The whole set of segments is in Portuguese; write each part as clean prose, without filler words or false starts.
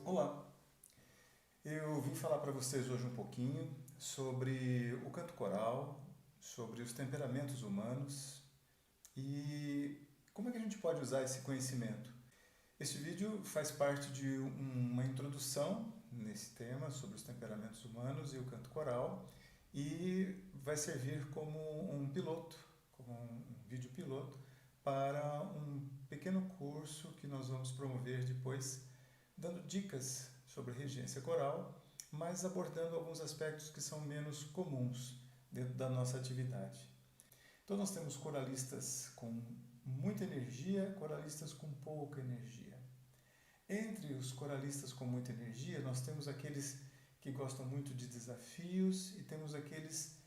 Olá, eu vim falar para vocês hoje um pouquinho sobre o canto coral, sobre os temperamentos humanos e como é que a gente pode usar esse conhecimento. Este vídeo faz parte de uma introdução nesse tema sobre os temperamentos humanos e o canto coral e vai servir como um piloto, como um vídeo piloto para um pequeno curso que nós vamos promover depois, dando dicas sobre regência coral, mas abordando alguns aspectos que são menos comuns dentro da nossa atividade. Então nós temos coralistas com muita energia, coralistas com pouca energia. Entre os coralistas com muita energia, nós temos aqueles que gostam muito de desafios e temos aqueles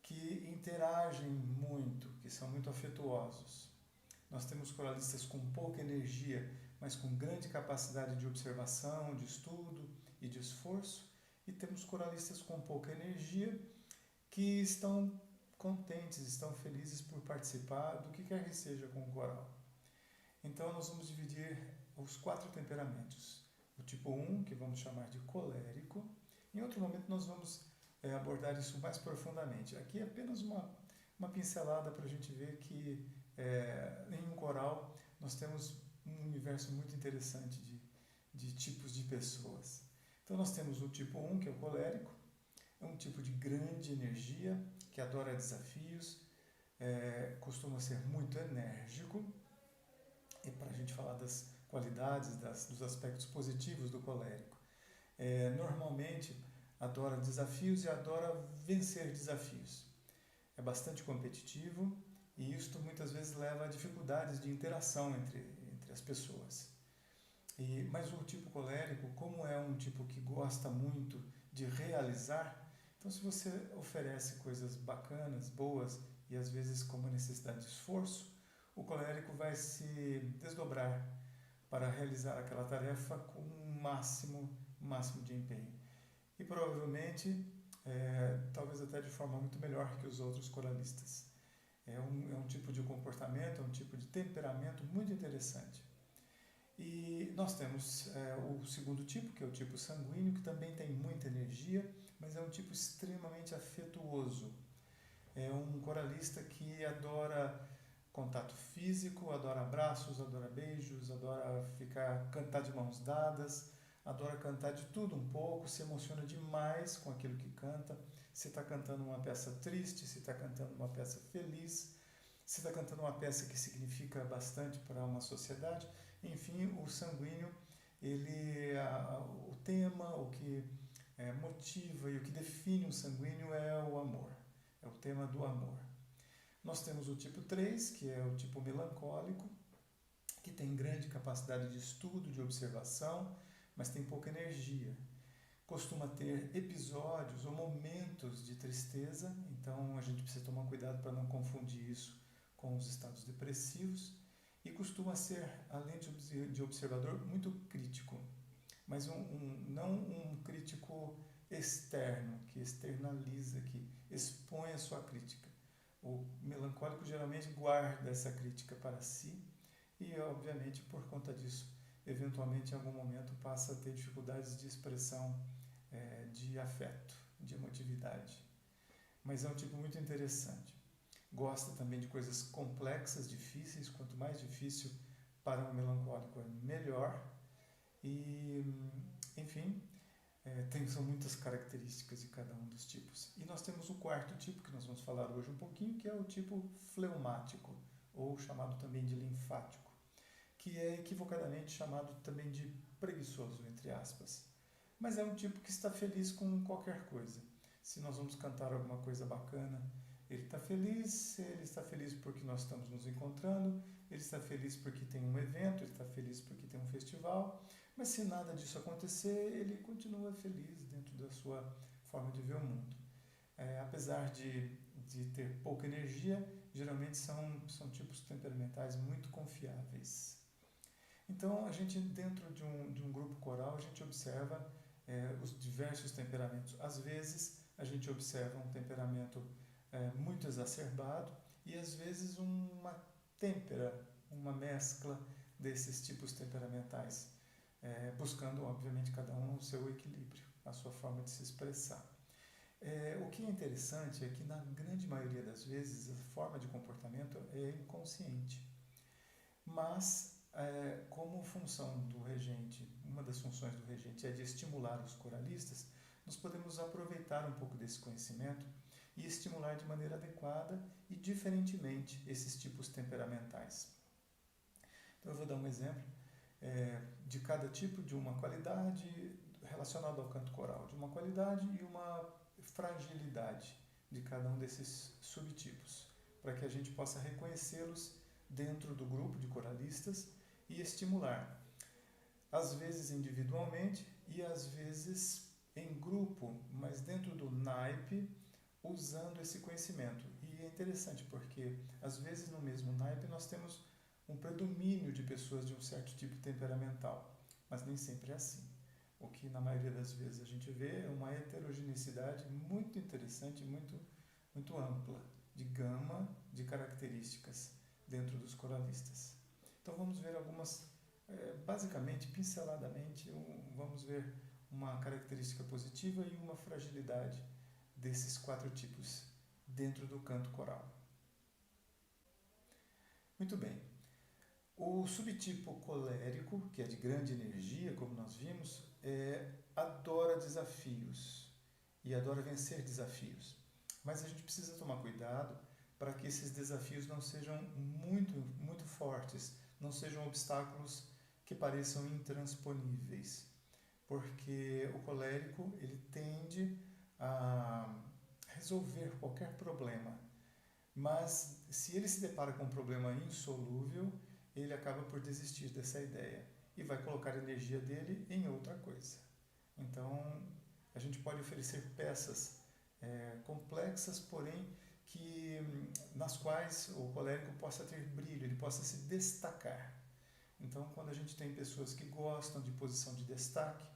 que interagem muito, que são muito afetuosos. Nós temos coralistas com pouca energia, mas com grande capacidade de observação, de estudo e de esforço. E temos coralistas com pouca energia, que estão contentes, estão felizes por participar do que quer que seja com o coral. Então nós vamos dividir os 4 temperamentos. O tipo 1, que vamos chamar de colérico. Em outro momento nós vamos abordar isso mais profundamente. Aqui é apenas uma pincelada para a gente ver que em um coral nós temos um universo muito interessante de tipos de pessoas. Então nós temos o tipo 1, que é o colérico, é um tipo de grande energia, que adora desafios, costuma ser muito enérgico, e para a gente falar das qualidades, dos aspectos positivos do colérico, normalmente adora desafios e adora vencer desafios. É bastante competitivo e isto muitas vezes leva a dificuldades de interação entre as pessoas. Mas o tipo colérico, como é um tipo que gosta muito de realizar, então se você oferece coisas bacanas, boas e às vezes com uma necessidade de esforço, o colérico vai se desdobrar para realizar aquela tarefa com o máximo de empenho. E provavelmente, talvez até de forma muito melhor que os outros coralistas. É um tipo de comportamento, é um tipo de temperamento muito interessante. E nós temos o segundo tipo, que é o tipo sanguíneo, que também tem muita energia, mas é um tipo extremamente afetuoso. É um coralista que adora contato físico, adora abraços, adora beijos, adora cantar de mãos dadas, adora cantar de tudo um pouco, se emociona demais com aquilo que canta. Se está cantando uma peça triste, se está cantando uma peça feliz, se está cantando uma peça que significa bastante para uma sociedade. Enfim, o sanguíneo, o tema, o que motiva e o que define o sanguíneo é o amor, é o tema do amor. Nós temos o tipo 3, que é o tipo melancólico, que tem grande capacidade de estudo, de observação, mas tem pouca energia. Costuma ter episódios ou momentos de tristeza, então a gente precisa tomar cuidado para não confundir isso com os estados depressivos. E costuma ser, além de observador, muito crítico, mas não um crítico externo, que externaliza, que expõe a sua crítica. O melancólico geralmente guarda essa crítica para si e, obviamente, por conta disso, eventualmente, em algum momento, passa a ter dificuldades de expressão de afeto, de emotividade. Mas é um tipo muito interessante. Gosta também de coisas complexas, difíceis. Quanto mais difícil para um melancólico, é melhor. E, enfim, são muitas características de cada um dos tipos. E nós temos o quarto tipo, que nós vamos falar hoje um pouquinho, que é o tipo fleumático, ou chamado também de linfático, que é equivocadamente chamado também de preguiçoso, entre aspas. Mas é um tipo que está feliz com qualquer coisa. Se nós vamos cantar alguma coisa bacana, ele está feliz porque nós estamos nos encontrando, ele está feliz porque tem um evento, ele está feliz porque tem um festival, mas se nada disso acontecer, ele continua feliz dentro da sua forma de ver o mundo. Apesar de ter pouca energia, geralmente são tipos temperamentais muito confiáveis. Então, a gente, dentro de um grupo coral, a gente observa os diversos temperamentos. Às vezes, a gente observa um temperamento muito exacerbado e, às vezes, uma mescla desses tipos temperamentais. buscando, obviamente, cada um o seu equilíbrio, a sua forma de se expressar. O que é interessante é que, na grande maioria das vezes, a forma de comportamento é inconsciente. Mas, como função do regente, uma das funções do regente é de estimular os coralistas, nós podemos aproveitar um pouco desse conhecimento e estimular de maneira adequada e diferentemente esses tipos temperamentais. Então, eu vou dar um exemplo de cada tipo, de uma qualidade relacionada ao canto coral, de uma qualidade e uma fragilidade de cada um desses subtipos, para que a gente possa reconhecê-los dentro do grupo de coralistas e estimular, às vezes individualmente e às vezes em grupo, mas dentro do naipe, usando esse conhecimento. E é interessante porque às vezes no mesmo naipe nós temos um predomínio de pessoas de um certo tipo temperamental, mas nem sempre é assim. O que na maioria das vezes a gente vê é uma heterogeneidade muito interessante, muito ampla, de gama de características dentro dos coralistas. Então vamos ver algumas, basicamente, pinceladamente, vamos ver uma característica positiva e uma fragilidade desses 4 tipos dentro do canto coral. Muito bem. O subtipo colérico, que é de grande energia, como nós vimos, adora desafios e adora vencer desafios. Mas a gente precisa tomar cuidado para que esses desafios não sejam muito fortes, não sejam obstáculos que pareçam intransponíveis, porque o colérico ele tende a resolver qualquer problema, mas se ele se depara com um problema insolúvel, ele acaba por desistir dessa ideia e vai colocar a energia dele em outra coisa. Então, a gente pode oferecer peças complexas, porém nas quais o colérico possa ter brilho, ele possa se destacar. Então, quando a gente tem pessoas que gostam de posição de destaque,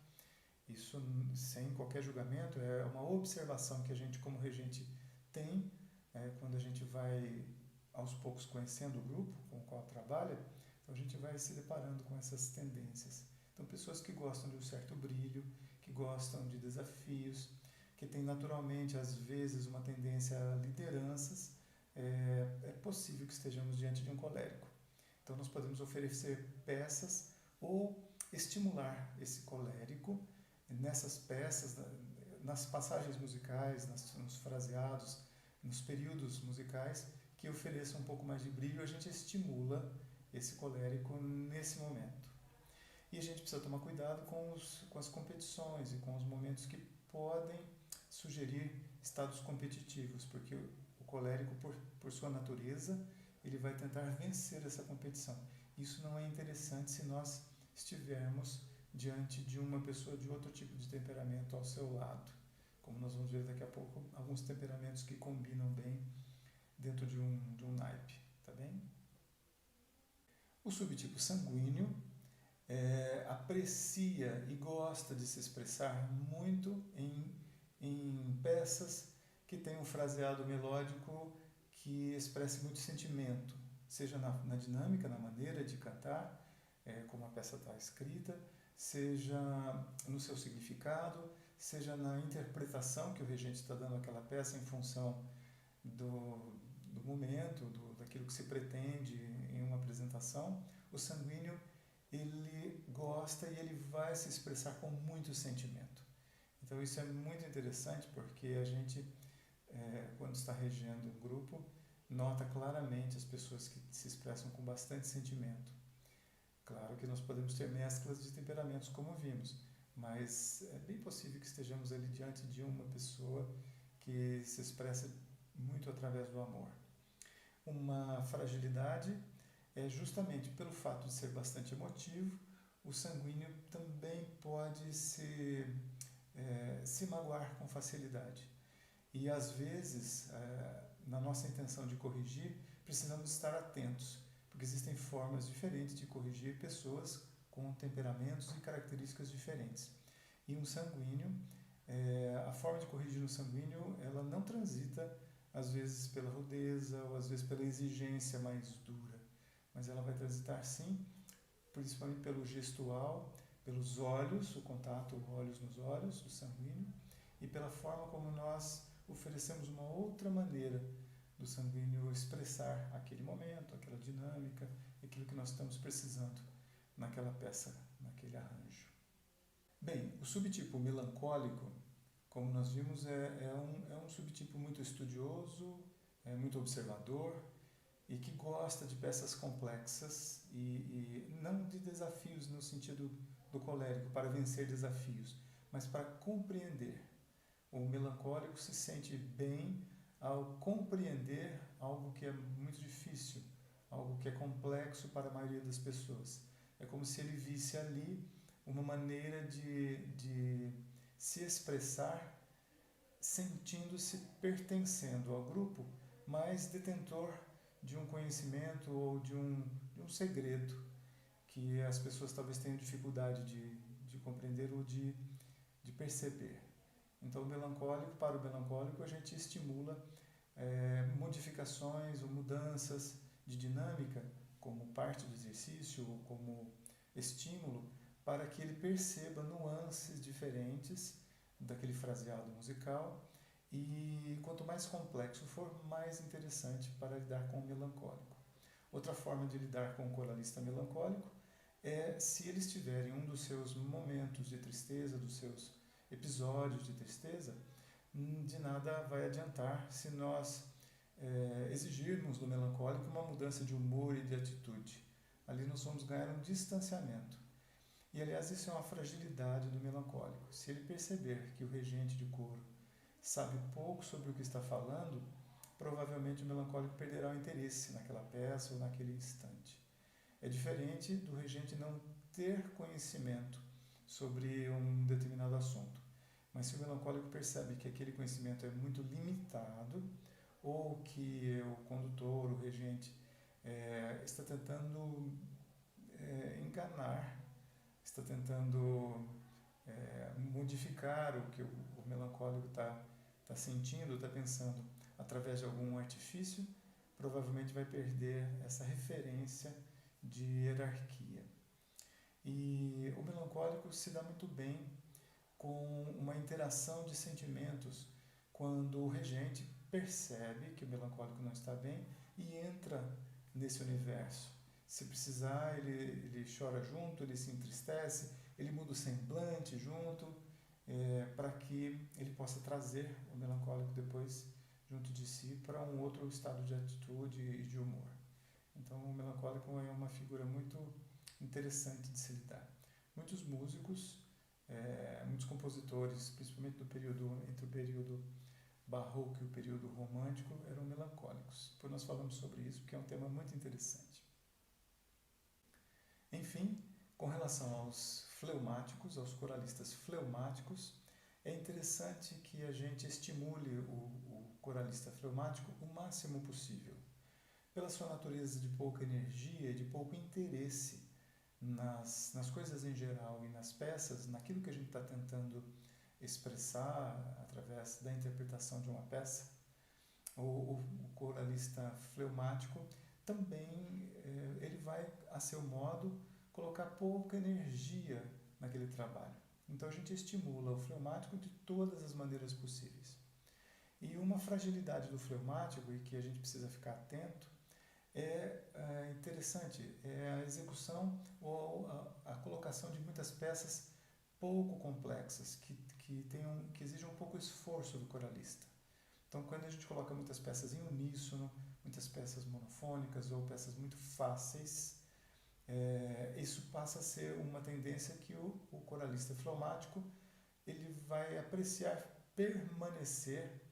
isso sem qualquer julgamento, é uma observação que a gente como regente tem, quando a gente vai aos poucos conhecendo o grupo com o qual trabalha, então a gente vai se deparando com essas tendências. Então, pessoas que gostam de um certo brilho, que gostam de desafios, que têm naturalmente, às vezes, uma tendência a lideranças, é possível que estejamos diante de um colérico. Então, nós podemos oferecer peças ou estimular esse colérico nessas peças, nas passagens musicais, nos fraseados, nos períodos musicais, que ofereçam um pouco mais de brilho, a gente estimula esse colérico nesse momento. E a gente precisa tomar cuidado com as competições e com os momentos que podem sugerir estados competitivos, porque o colérico, por sua natureza, ele vai tentar vencer essa competição. Isso não é interessante se nós estivermos diante de uma pessoa de outro tipo de temperamento ao seu lado. Como nós vamos ver daqui a pouco, alguns temperamentos que combinam bem dentro de um naipe, tá bem? O subtipo sanguíneo aprecia e gosta de se expressar muito em peças que têm um fraseado melódico que expresse muito sentimento, seja na dinâmica, na maneira de cantar, como a peça está escrita, seja no seu significado, seja na interpretação que o regente está dando àquela peça em função do momento, daquilo que se pretende em uma apresentação. O sanguíneo, ele gosta e ele vai se expressar com muito sentimento. Então isso é muito interessante porque a gente, quando está regendo um grupo, nota claramente as pessoas que se expressam com bastante sentimento. Claro que nós podemos ter mesclas de temperamentos, como vimos, mas é bem possível que estejamos ali diante de uma pessoa que se expressa muito através do amor. Uma fragilidade é justamente pelo fato de ser bastante emotivo, o sanguíneo também pode se magoar com facilidade. E às vezes, na nossa intenção de corrigir, precisamos estar atentos, porque existem formas diferentes de corrigir pessoas com temperamentos e características diferentes. E um sanguíneo, a forma de corrigir um sanguíneo, ela não transita às vezes pela rudeza ou às vezes pela exigência mais dura, mas ela vai transitar sim, principalmente pelo gestual, pelos olhos, o contato olhos nos olhos, o sanguíneo, e pela forma como nós oferecemos uma outra maneira do sanguíneo expressar aquele momento, aquela dinâmica, aquilo que nós estamos precisando naquela peça, naquele arranjo. Bem, o subtipo melancólico, como nós vimos, é um subtipo muito estudioso, muito observador e que gosta de peças complexas e não de desafios no sentido do colérico, para vencer desafios, mas para compreender. O melancólico se sente bem ao compreender algo que é muito difícil, algo que é complexo para a maioria das pessoas. É como se ele visse ali uma maneira de se expressar sentindo-se pertencendo ao grupo, mas detentor de um conhecimento ou de um segredo que as pessoas talvez tenham dificuldade de compreender ou de perceber. Então, para o melancólico, a gente estimula modificações ou mudanças de dinâmica como parte do exercício ou como estímulo para que ele perceba nuances diferentes daquele fraseado musical e quanto mais complexo for, mais interessante para lidar com o melancólico. Outra forma de lidar com o coralista melancólico é se ele estiver em um dos seus momentos de tristeza, dos seus episódios de tristeza, de nada vai adiantar se nós exigirmos do melancólico uma mudança de humor e de atitude. Ali nós vamos ganhar um distanciamento. E, aliás, isso é uma fragilidade do melancólico. Se ele perceber que o regente de coro sabe pouco sobre o que está falando, provavelmente o melancólico perderá o interesse naquela peça ou naquele instante. É diferente do regente não ter conhecimento sobre um determinado assunto. Mas se o melancólico percebe que aquele conhecimento é muito limitado, ou que o condutor, o regente, está tentando enganar, está tentando modificar o que o melancólico está sentindo, está pensando através de algum artifício, provavelmente vai perder essa referência de hierarquia. E o melancólico se dá muito bem com uma interação de sentimentos quando o regente percebe que o melancólico não está bem e entra nesse universo. Se precisar, ele chora junto, ele se entristece, ele muda o semblante junto, para que ele possa trazer o melancólico depois junto de si para um outro estado de atitude e de humor. Então, o melancólico é uma figura muito interessante de se lidar. Muitos músicos, muitos compositores, principalmente entre o período barroco e o período romântico, eram melancólicos. Depois nós falamos sobre isso, porque é um tema muito interessante. Enfim, com relação aos fleumáticos, aos coralistas fleumáticos, é interessante que a gente estimule o coralista fleumático o máximo possível. Pela sua natureza de pouca energia e de pouco interesse nas coisas em geral e nas peças, naquilo que a gente está tentando expressar através da interpretação de uma peça, o coralista fleumático também ele vai, a seu modo, colocar pouca energia naquele trabalho. Então a gente estimula o fleumático de todas as maneiras possíveis. E uma fragilidade do fleumático, e que a gente precisa ficar atento, é interessante, é a execução ou a colocação de muitas peças pouco complexas, que exigem um pouco esforço do coralista. Então, quando a gente coloca muitas peças em uníssono, muitas peças monofônicas ou peças muito fáceis, isso passa a ser uma tendência que o coralista fleumático ele vai apreciar permanecer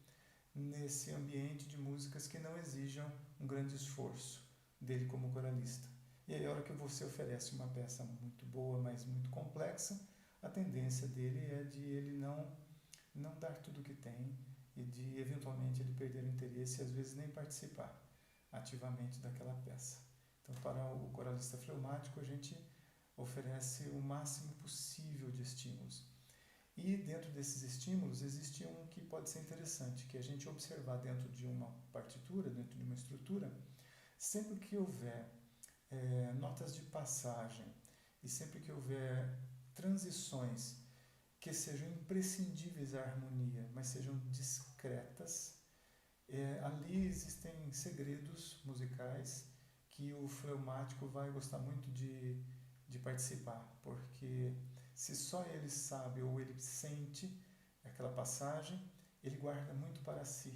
nesse ambiente de músicas que não exijam um grande esforço dele como coralista. E aí, a hora que você oferece uma peça muito boa, mas muito complexa, a tendência dele é de ele não dar tudo o que tem e de, eventualmente, ele perder o interesse e, às vezes, nem participar ativamente daquela peça. Então, para o coralista fleumático, a gente oferece o máximo possível de estímulos. E dentro desses estímulos existe um que pode ser interessante, que é a gente observar dentro de uma partitura, dentro de uma estrutura, sempre que houver notas de passagem e sempre que houver transições que sejam imprescindíveis à harmonia, mas sejam discretas. Ali existem segredos musicais que o fleumático vai gostar muito de participar, porque se só ele sabe ou ele sente aquela passagem, ele guarda muito para si,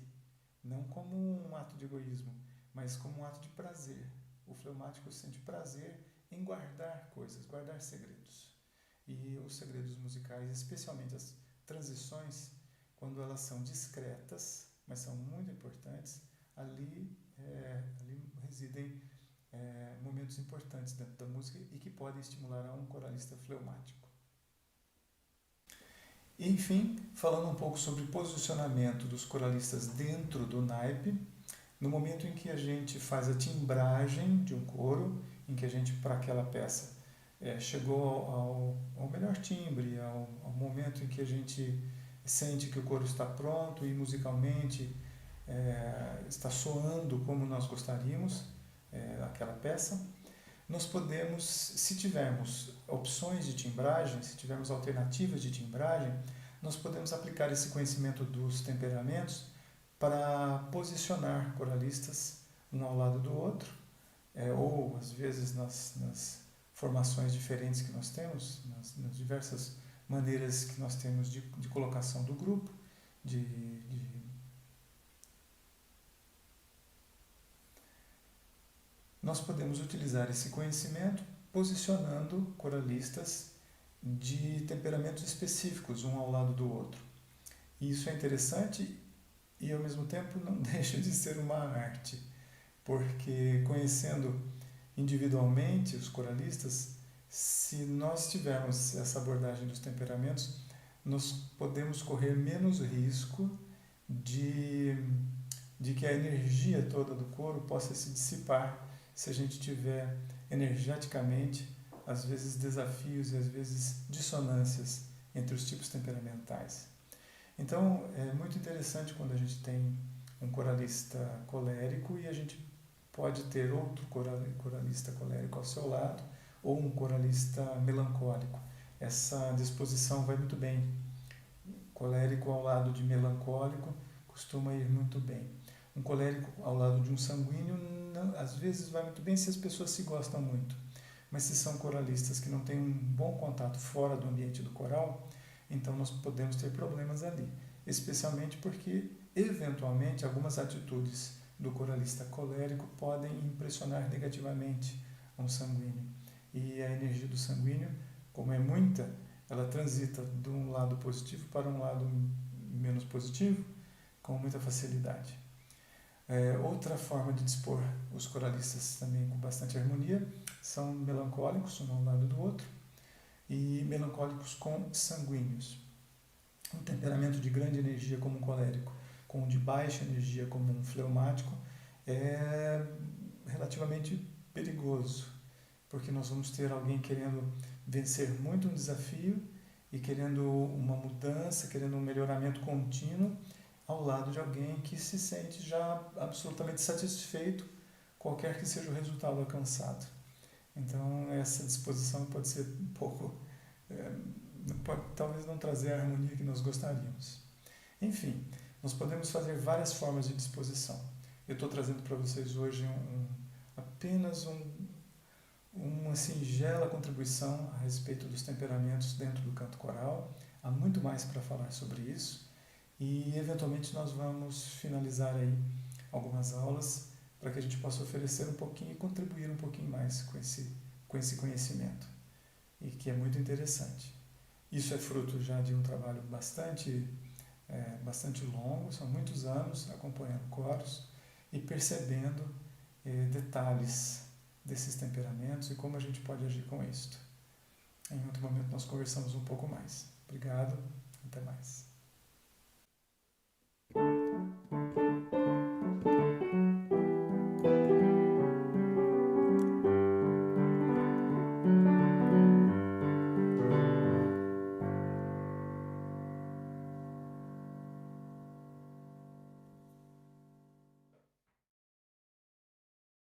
não como um ato de egoísmo, mas como um ato de prazer. O fleumático sente prazer em guardar coisas, guardar segredos. E os segredos musicais, especialmente as transições, quando elas são discretas, mas são muito importantes, ali residem momentos importantes dentro da música e que podem estimular a um coralista fleumático. Enfim, falando um pouco sobre posicionamento dos coralistas dentro do naipe, no momento em que a gente faz a timbragem de um coro, em que a gente, para aquela peça, chegou ao melhor timbre, ao momento em que a gente sente que o coro está pronto e musicalmente está soando como nós gostaríamos, aquela peça, nós podemos, se tivermos opções de timbragem, se tivermos alternativas de timbragem, nós podemos aplicar esse conhecimento dos temperamentos para posicionar coralistas um ao lado do outro, ou às vezes nas formações diferentes que nós temos, nas diversas maneiras que nós temos de colocação do grupo, nós podemos utilizar esse conhecimento posicionando coralistas de temperamentos específicos, um ao lado do outro. E isso é interessante e, ao mesmo tempo, não deixa de ser uma arte, porque conhecendo individualmente os coralistas, se nós tivermos essa abordagem dos temperamentos, nós podemos correr menos risco de que a energia toda do coro possa se dissipar se a gente tiver energeticamente, às vezes, desafios e às vezes dissonâncias entre os tipos temperamentais. Então, é muito interessante quando a gente tem um coralista colérico e a gente pode ter outro coralista colérico ao seu lado ou um coralista melancólico. Essa disposição vai muito bem. Colérico ao lado de melancólico costuma ir muito bem. Um colérico ao lado de um sanguíneo, às vezes vai muito bem se as pessoas se gostam muito. Mas se são coralistas que não têm um bom contato fora do ambiente do coral, então nós podemos ter problemas ali. Especialmente porque, eventualmente, algumas atitudes do coralista colérico podem impressionar negativamente um sanguíneo. E a energia do sanguíneo, como é muita, ela transita de um lado positivo para um lado menos positivo com muita facilidade. Outra forma de dispor os coralistas também com bastante harmonia são melancólicos, um ao lado do outro, e melancólicos com sanguíneos. Um temperamento de grande energia como um colérico, com um de baixa energia como um fleumático, é relativamente perigoso, porque nós vamos ter alguém querendo vencer muito um desafio e querendo uma mudança, querendo um melhoramento contínuo, ao lado de alguém que se sente já absolutamente satisfeito, qualquer que seja o resultado alcançado. Então, essa disposição pode ser um pouco, pode talvez não trazer a harmonia que nós gostaríamos. Enfim, nós podemos fazer várias formas de disposição. Eu estou trazendo para vocês hoje apenas uma singela contribuição a respeito dos temperamentos dentro do canto coral. Há muito mais para falar sobre isso. E, eventualmente, nós vamos finalizar aí algumas aulas para que a gente possa oferecer um pouquinho e contribuir um pouquinho mais com esse conhecimento, e que é muito interessante. Isso é fruto já de um trabalho bastante longo, são muitos anos acompanhando coros e percebendo detalhes desses temperamentos e como a gente pode agir com isto. Em outro momento nós conversamos um pouco mais. Obrigado, até mais.